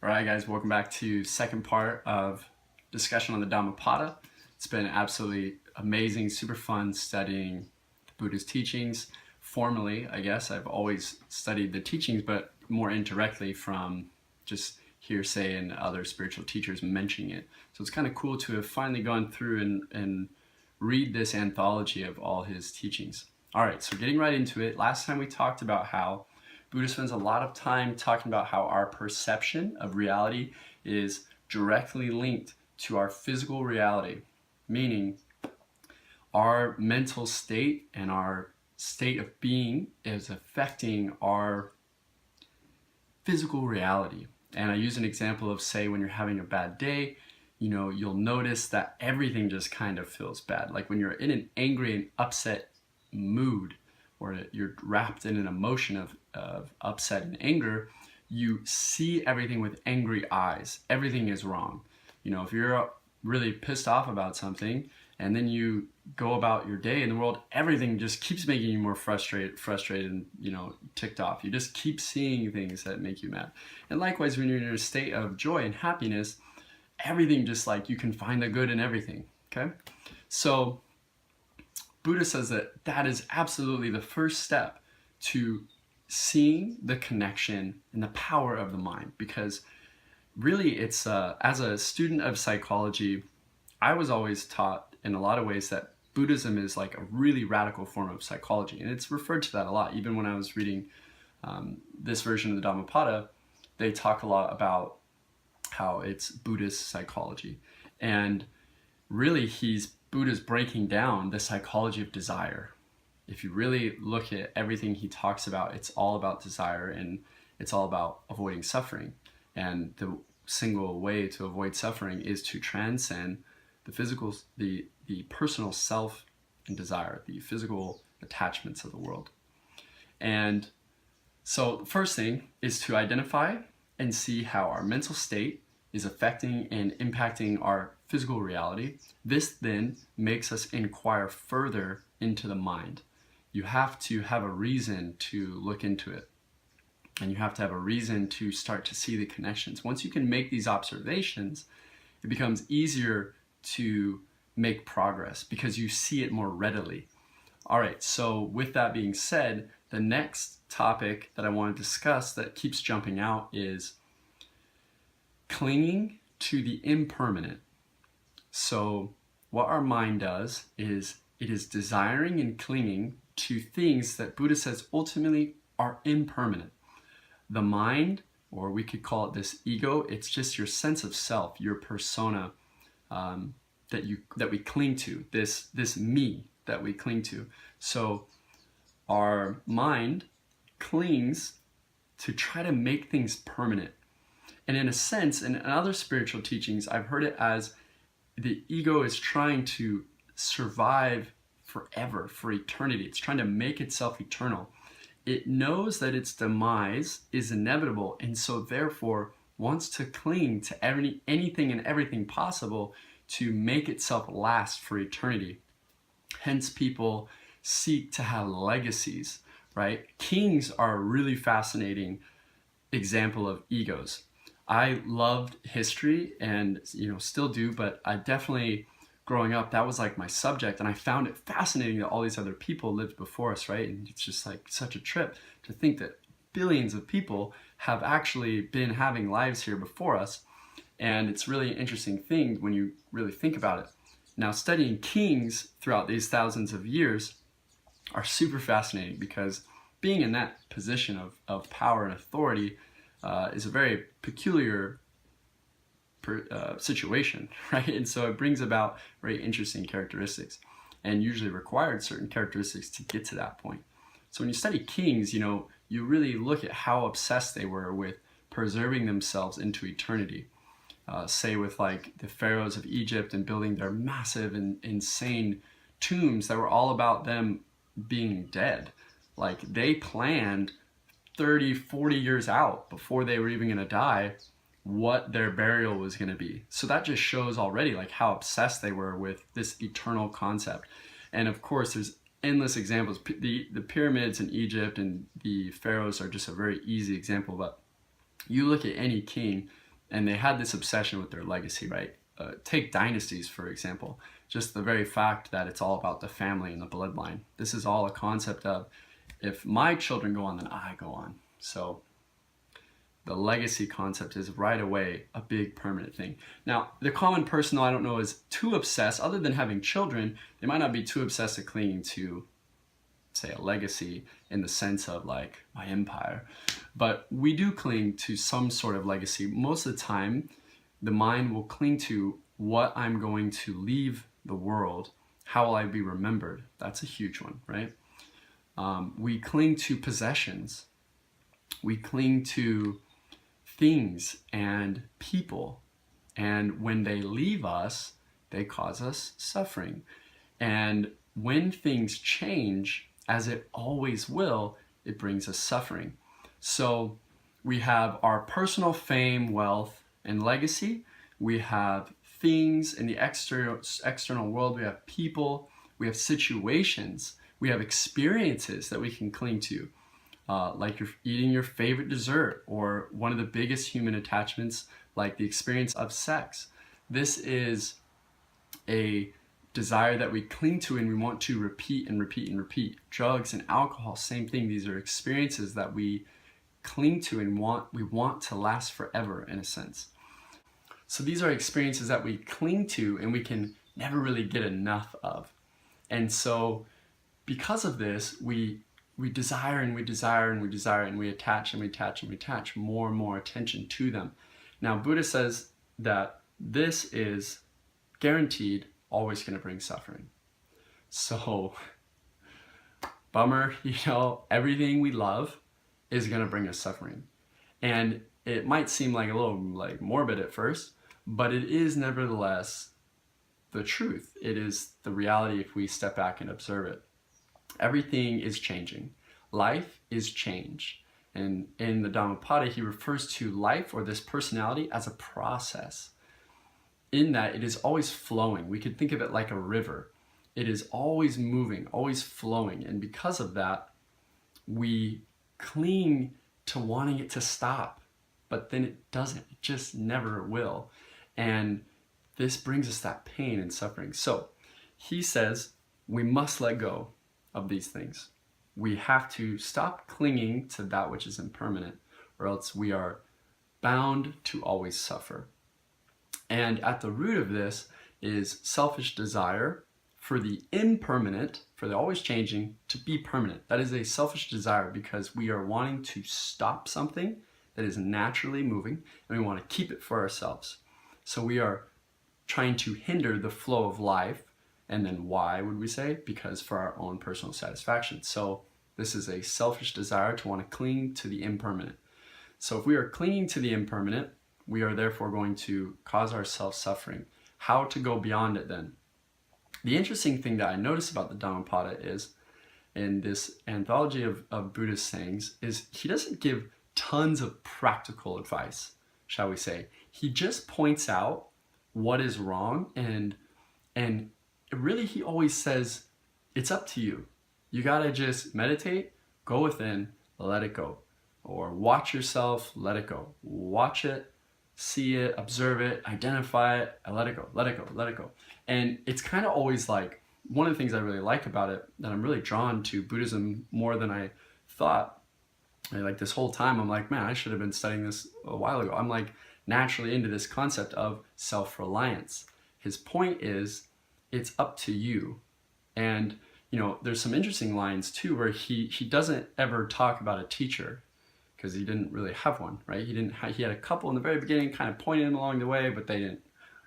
All right, guys, welcome back to second part of discussion on the Dhammapada. It's been absolutely amazing, super fun studying the Buddha's teachings. Formally, I guess, I've always studied the teachings, but more indirectly from just hearsay and other spiritual teachers mentioning it. So it's kind of cool to have finally gone through and read this anthology of all his teachings. All right, so getting right into it. Last time we talked about how Buddha spends a lot of time talking about how our perception of reality is directly linked to our physical reality, meaning our mental state and our state of being is affecting our physical reality. And I use an example of, say, when you're having a bad day, you'll notice that everything just kind of feels bad. Like when you're in an angry and upset mood, or you're wrapped in an emotion of upset and anger, you see everything with angry eyes. Everything is wrong. If you're really pissed off about something and then you go about your day in the world, everything just keeps making you more frustrated and, ticked off. You just keep seeing things that make you mad. And likewise, when you're in a state of joy and happiness, everything just like you can find the good in everything, okay? So Buddha says that is absolutely the first step to seeing the connection and the power of the mind, because really it's as a student of psychology, I was always taught in a lot of ways that Buddhism is like a really radical form of psychology, and it's referred to that a lot. Even when I was reading this version of the Dhammapada, they talk a lot about how it's Buddhist psychology, and really Buddha's breaking down the psychology of desire. If you really look at everything he talks about, it's all about desire, and it's all about avoiding suffering. And the single way to avoid suffering is to transcend the physical, the personal self and desire, the physical attachments of the world. And so the first thing is to identify and see how our mental state is affecting and impacting our physical reality. This then makes us inquire further into the mind. You have to have a reason to look into it, and you have to have a reason to start to see the connections. Once you can make these observations, it becomes easier to make progress because you see it more readily. All right, so with that being said, the next topic that I want to discuss that keeps jumping out is clinging to the impermanent. So what our mind does is it is desiring and clinging to things that Buddha says ultimately are impermanent. The mind, or we could call it this ego, it's just your sense of self, your persona that we cling to, this me that we cling to. So our mind clings to try to make things permanent. And in a sense, in other spiritual teachings, I've heard it as the ego is trying to survive forever, for eternity. It's trying to make itself eternal. It knows that its demise is inevitable, and so therefore wants to cling to anything and everything possible to make itself last for eternity. Hence, people seek to have legacies, right? Kings are a really fascinating example of egos. I loved history and still do, but I definitely, growing up, that was like my subject, and I found it fascinating that all these other people lived before us, right? And it's just like such a trip to think that billions of people have actually been having lives here before us. And it's really an interesting thing when you really think about it. Now, studying kings throughout these thousands of years are super fascinating, because being in that position of power and authority is a very peculiar situation, right? And so it brings about very interesting characteristics, and usually required certain characteristics to get to that point. So when you study kings, you really look at how obsessed they were with preserving themselves into eternity. Say with like the pharaohs of Egypt and building their massive and insane tombs that were all about them being dead. Like they planned 30, 40 years out before they were even going to die what their burial was going to be. So that just shows already like how obsessed they were with this eternal concept. And of course, there's endless examples. The pyramids in Egypt and the pharaohs are just a very easy example, but you look at any king, and they had this obsession with their legacy, right? Take dynasties, for example. Just the very fact that it's all about the family and the bloodline. This is all a concept of, if my children go on, then I go on. So the legacy concept is right away a big permanent thing. Now, the common person, though, I don't know, is too obsessed. Other than having children, they might not be too obsessed at clinging to, say, a legacy in the sense of like my empire. But we do cling to some sort of legacy. Most of the time, the mind will cling to what I'm going to leave the world. How will I be remembered? That's a huge one, right? We cling to possessions. We cling to things and people, and when they leave us, they cause us suffering. And when things change, as it always will, it brings us suffering. So we have our personal fame, wealth, and legacy. We have things in the external world. We have people. We have situations. We have experiences that we can cling to. Like you're eating your favorite dessert, or one of the biggest human attachments, like the experience of sex. This is a desire that we cling to and we want to repeat and repeat and repeat. Drugs and alcohol, same thing. These are experiences that we cling to and we want to last forever, in a sense. So these are experiences that we cling to and we can never really get enough of. And so because of this, we desire and we desire and we desire, and we attach and we attach and we attach more and more attention to them. Now, Buddha says that this is guaranteed always going to bring suffering. So, bummer, everything we love is going to bring us suffering. And it might seem like a little like morbid at first, but it is nevertheless the truth. It is the reality if we step back and observe it. Everything is changing. Life is change. And in the Dhammapada, he refers to life, or this personality, as a process. In that it is always flowing. We could think of it like a river. It is always moving, always flowing. And because of that, we cling to wanting it to stop. But then it doesn't. It just never will. And this brings us that pain and suffering. So he says we must let go of these things. We have to stop clinging to that which is impermanent, or else we are bound to always suffer. And at the root of this is selfish desire for the impermanent, for the always changing, to be permanent. That is a selfish desire because we are wanting to stop something that is naturally moving, and we want to keep it for ourselves. So we are trying to hinder the flow of life. And then why would we say? Because for our own personal satisfaction. So this is a selfish desire to want to cling to the impermanent. So if we are clinging to the impermanent, we are therefore going to cause ourselves suffering. How to go beyond it then? The interesting thing that I notice about the Dhammapada is, in this anthology of Buddhist sayings, is he doesn't give tons of practical advice, shall we say. He just points out what is wrong, and really he always says, it's up to you. You gotta just meditate, go within, let it go. Or watch yourself, let it go. Watch it, see it, observe it, identify it, and let it go, let it go, let it go. And it's kind of always like, one of the things I really like about it, that I'm really drawn to Buddhism more than I thought. Like this whole time, I'm like, man, I should have been studying this a while ago. I'm like naturally into this concept of self-reliance. His point is, it's up to you. And there's some interesting lines too where he doesn't ever talk about a teacher, because he didn't really have one, right? He had a couple in the very beginning, kind of pointed him along the way, but they didn't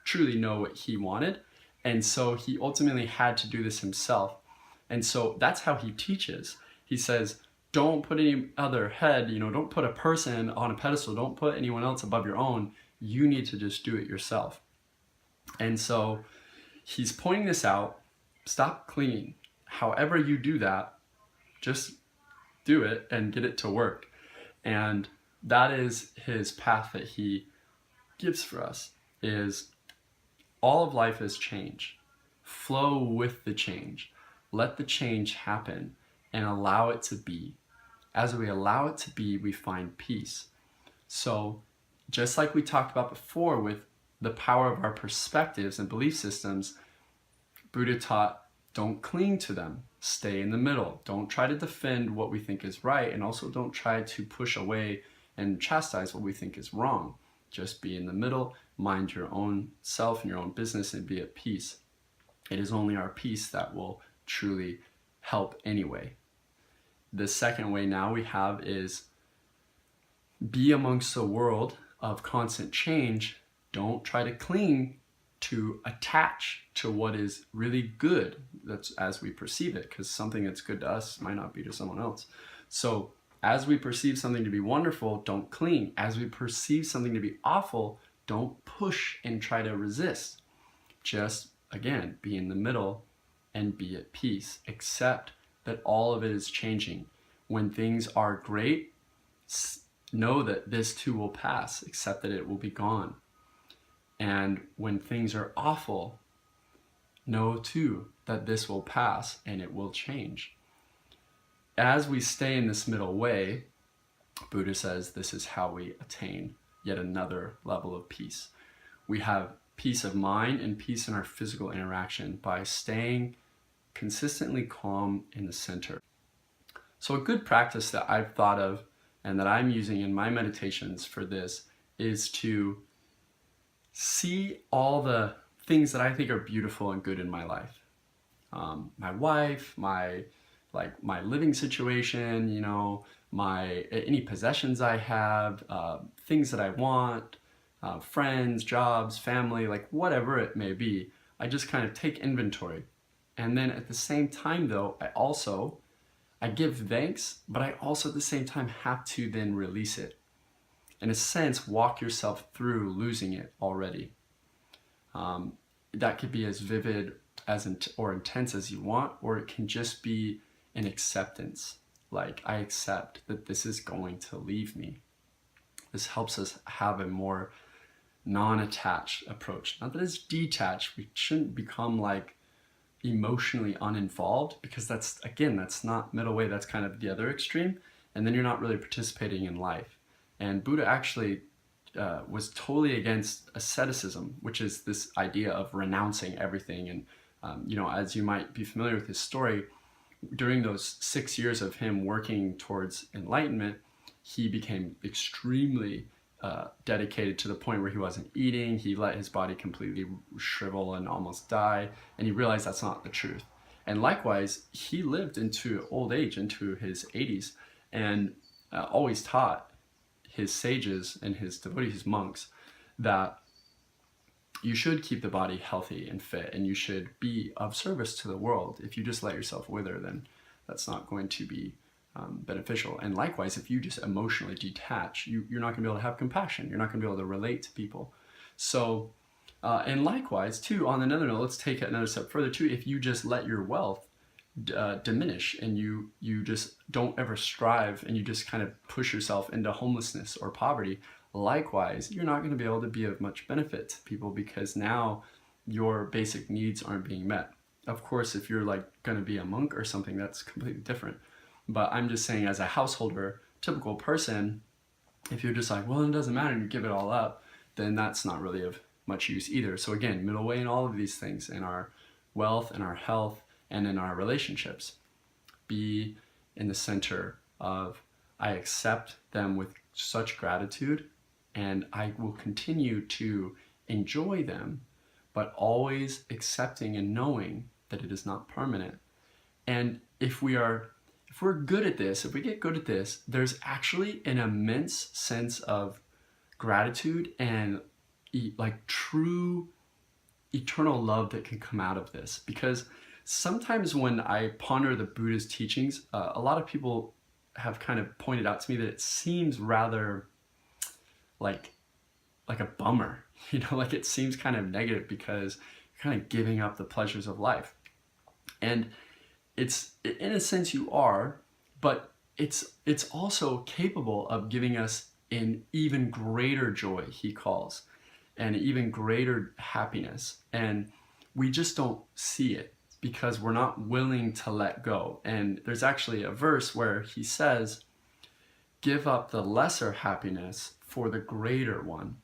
truly know what he wanted. And so he ultimately had to do this himself. And so that's how he teaches. He says, don't put any other head, don't put a person on a pedestal, don't put anyone else above your own. You need to just do it yourself. And so he's pointing this out. Stop clinging. However you do that, just do it and get it to work. And that is his path that he gives for us, is all of life is change. Flow with the change. Let the change happen and allow it to be. As we allow it to be, we find peace. So just like we talked about before with the power of our perspectives and belief systems, Buddha taught, don't cling to them. Stay in the middle. Don't try to defend what we think is right, and also don't try to push away and chastise what we think is wrong. Just be in the middle, mind your own self and your own business, and be at peace. It is only our peace that will truly help anyway. The second way now we have is be amongst the world of constant change. Don't try to cling to attach to what is really good, that's as we perceive it, because something that's good to us might not be to someone else. So as we perceive something to be wonderful, don't cling. As we perceive something to be awful, don't push and try to resist. Just, again, be in the middle and be at peace. Accept that all of it is changing. When things are great, know that this too will pass. Accept that it will be gone. And when things are awful, know too that this will pass and it will change. As we stay in this middle way, Buddha says this is how we attain yet another level of peace. We have peace of mind and peace in our physical interaction by staying consistently calm in the center. So a good practice that I've thought of and that I'm using in my meditations for this is to see all the things that I think are beautiful and good in my life. My wife, my living situation, any possessions I have, things that I want, friends, jobs, family, like whatever it may be. I just kind of take inventory. And then at the same time though, I give thanks, but I also at the same time have to then release it. In a sense, walk yourself through losing it already. That could be as vivid or intense as you want, or it can just be an acceptance. Like, I accept that this is going to leave me. This helps us have a more non-attached approach. Not that it's detached. We shouldn't become like emotionally uninvolved, because that's not middle way. That's kind of the other extreme. And then you're not really participating in life. And Buddha actually was totally against asceticism, which is this idea of renouncing everything. And, as you might be familiar with his story, during those 6 years of him working towards enlightenment, he became extremely dedicated to the point where he wasn't eating. He let his body completely shrivel and almost die. And he realized that's not the truth. And likewise, he lived into old age, into his 80s, and always taught his sages and his devotees, his monks, that you should keep the body healthy and fit, and you should be of service to the world. If you just let yourself wither, then that's not going to be beneficial. And likewise, if you just emotionally detach, you're not going to be able to have compassion. You're not going to be able to relate to people. So, and likewise, too, on another note, let's take it another step further, too. If you just let your wealth diminish and you just don't ever strive, and you just kind of push yourself into homelessness or poverty, likewise, you're not going to be able to be of much benefit to people, because now your basic needs aren't being met. Of course, if you're like going to be a monk or something, that's completely different. But I'm just saying, as a householder, typical person, if you're just like, well, it doesn't matter, and you give it all up, then that's not really of much use either. So again, middle way in all of these things, in our wealth, in our health, and in our relationships. Be in the center of, I accept them with such gratitude, and I will continue to enjoy them, but always accepting and knowing that it is not permanent. And if we're good at this, if we get good at this, there's actually an immense sense of gratitude and like true eternal love that can come out of this. Because sometimes when I ponder the Buddha's teachings, a lot of people have kind of pointed out to me that it seems rather like a bummer, like it seems kind of negative, because you're kind of giving up the pleasures of life. And it's, in a sense, you are, but it's also capable of giving us an even greater joy, he calls, and even greater happiness. And we just don't see it because we're not willing to let go. And there's actually a verse where he says, give up the lesser happiness for the greater one.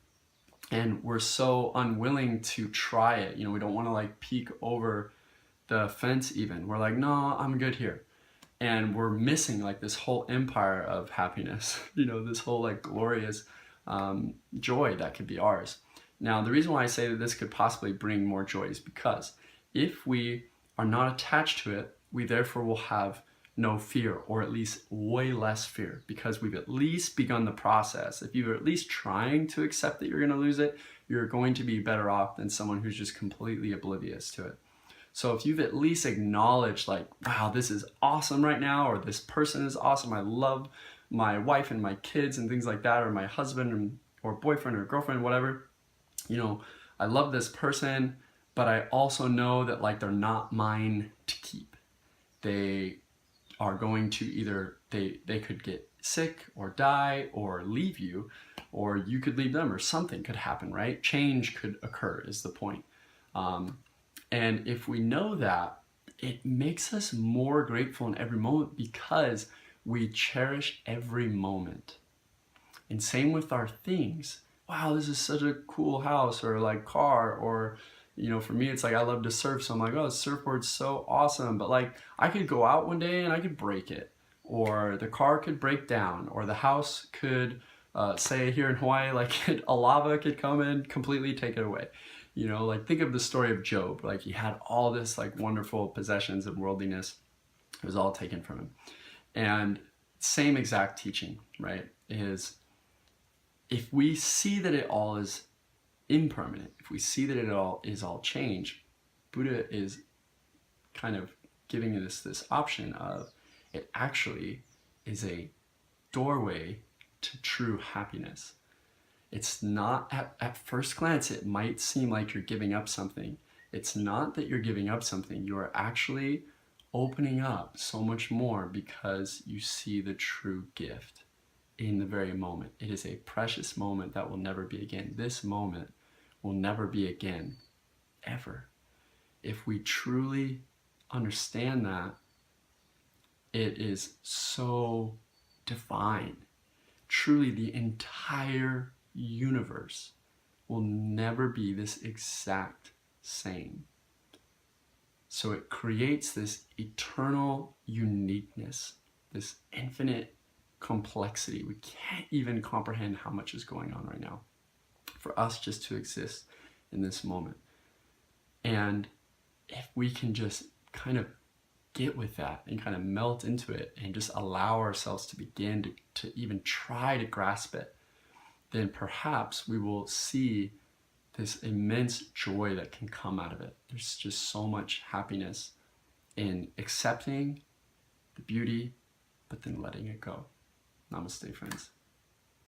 And we're so unwilling to try it. You know, we don't want to like peek over the fence even. We're like, no, I'm good here. And we're missing like this whole empire of happiness, you know, this whole like glorious joy that could be ours. Now, the reason why I say that this could possibly bring more joy is because if we are not attached to it, we therefore will have no fear, or at least way less fear, because we've at least begun the process. If you're at least trying to accept that you're going to lose it, you're going to be better off than someone who's just completely oblivious to it. So if you've at least acknowledged like, wow, this is awesome right now, or this person is awesome, I love my wife and my kids and things like that, or my husband or boyfriend or girlfriend, whatever, you know, I love this person, but I also know that like they're not mine to keep. They are going to either, they could get sick or die or leave you, or you could leave them, or something could happen, right? Change could occur is the point. And if we know that, it makes us more grateful in every moment because we cherish every moment. And same with our things. Wow, this is such a cool house or like car, or you know, for me, it's like I love to surf, so I'm like, oh, the surfboard's so awesome. But like, I could go out one day and I could break it, or the car could break down, or the house could, say here in Hawaii, like a lava could come and completely take it away. You know, like think of the story of Job. Like he had all this like wonderful possessions and worldliness. It was all taken from him. And same exact teaching, right, is if we see that it all is impermanent, if we see that it all is all change, Buddha is kind of giving us this option of it actually is a doorway to true happiness. It's not, at first glance, it might seem like you're giving up something. It's not that you're giving up something. You are actually opening up so much more because you see the true gift in the very moment. It is a precious moment that will never be again. This moment will never be again, ever. If we truly understand that, it is so divine. Truly, the entire universe will never be this exact same. So it creates this eternal uniqueness, this infinite complexity. We can't even comprehend how much is going on right now for us just to exist in this moment. And if we can just kind of get with that and kind of melt into it and just allow ourselves to begin to even try to grasp it, then perhaps we will see this immense joy that can come out of it. There's just so much happiness in accepting the beauty, but then letting it go. Namaste, friends.